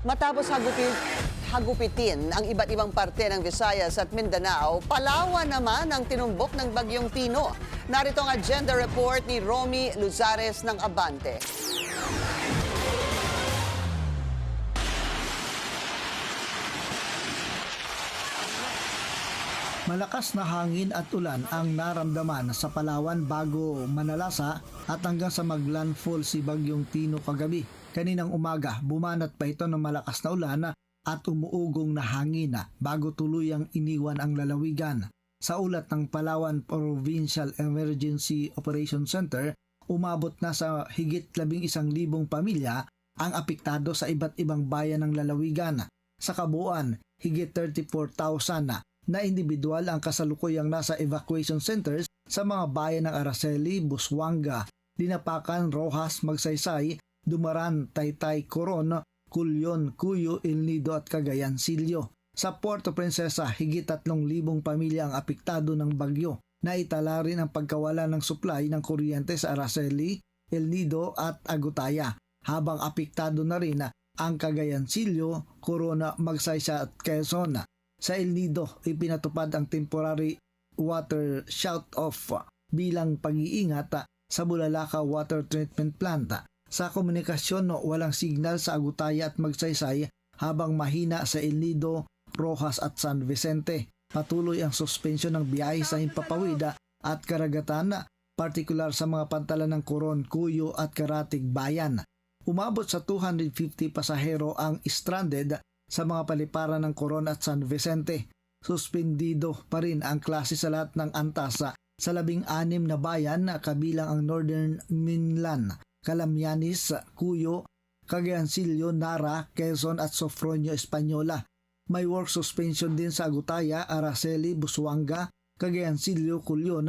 Matapos hagupitin ang iba't ibang parte ng Visayas at Mindanao, Palawan naman ang tinumbok ng Bagyong Tino. Narito ang agenda report ni Romy Luzares ng Abante. Malakas na hangin at ulan ang naramdaman sa Palawan bago manalasa at hanggang sa maglandfall si Bagyong Tino kagabi. Kaninang umaga, bumanat pa ito ng malakas na ulan at umuugong na hangin bago tuluyang iniwan ang lalawigan. Sa ulat ng Palawan Provincial Emergency Operations Center, umabot na sa higit 11,000 pamilya ang apektado sa iba't ibang bayan ng lalawigan. Sa kabuuan, higit 34,000 na individual ang kasalukuyang nasa evacuation centers sa mga bayan ng Araceli, Busuanga, Dinapacan, Roxas, Magsaysay, Dumaran, Taytay, Coron, Culyon, Cuyo, El Nido at Cagayan Silio. Sa Puerto Princesa, higit 3,000 pamilya ang apektado ng bagyo. Naitala rin ang pagkawala ng supply ng kuryente sa Araceli, El Nido at Agutaya, habang apektado na rin ang Cagayan Silio, Corona, Magsaysay at Quezon. Sa El Nido, ipinatupad ang temporary water shut-off bilang pag-iingat sa Bulalakaw Water Treatment Plant. Sa komunikasyon, walang signal sa Agutaya at Magsaysay habang mahina sa El Nido, Roxas at San Vicente. Patuloy ang suspensyon ng biyahe sa Himpapawid at Karagatan, partikular sa mga pantalan ng Coron, Cuyo at Karatig Bayan. Umabot sa 250 pasahero ang stranded sa mga paliparan ng Coron at San Vicente. Suspendido pa rin ang klase sa lahat ng antasa sa 16 na bayan kabilang ang Northern Minlan, Calamianis, Cuyo, Cagayan Silio, Nara, Quezon at Sofronio Española. May work suspension din sa Agutaya, Araceli, Busuanga, Cagayan Silio, Culyon,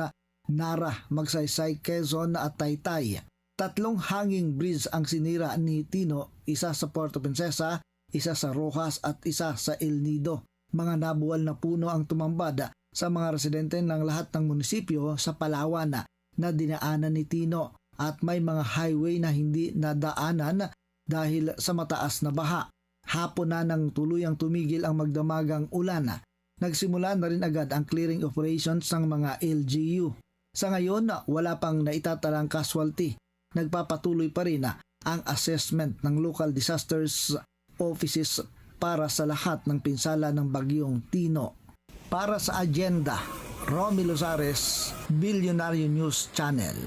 Nara, Magsaysay, Quezon at Taytay. 3 hanging bridge ang sinira ni Tino, isa sa Puerto Princesa, isa sa Roxas at isa sa El Nido. Mga nabuwal na puno ang tumambad sa mga residente ng lahat ng munisipyo sa Palawan na dinaanan ni Tino at may mga highway na hindi nadaanan dahil sa mataas na baha. Hapon na nang tuluyang tumigil ang magdamagang ulan. Nagsimula na rin agad ang clearing operations ng mga LGU. Sa ngayon, wala pang naitatalang casualty. Nagpapatuloy pa rin ang assessment ng local disasters offices para sa lahat ng pinsala ng Bagyong Tino. Para sa agenda, Romy Luzares, Billionaire News Channel.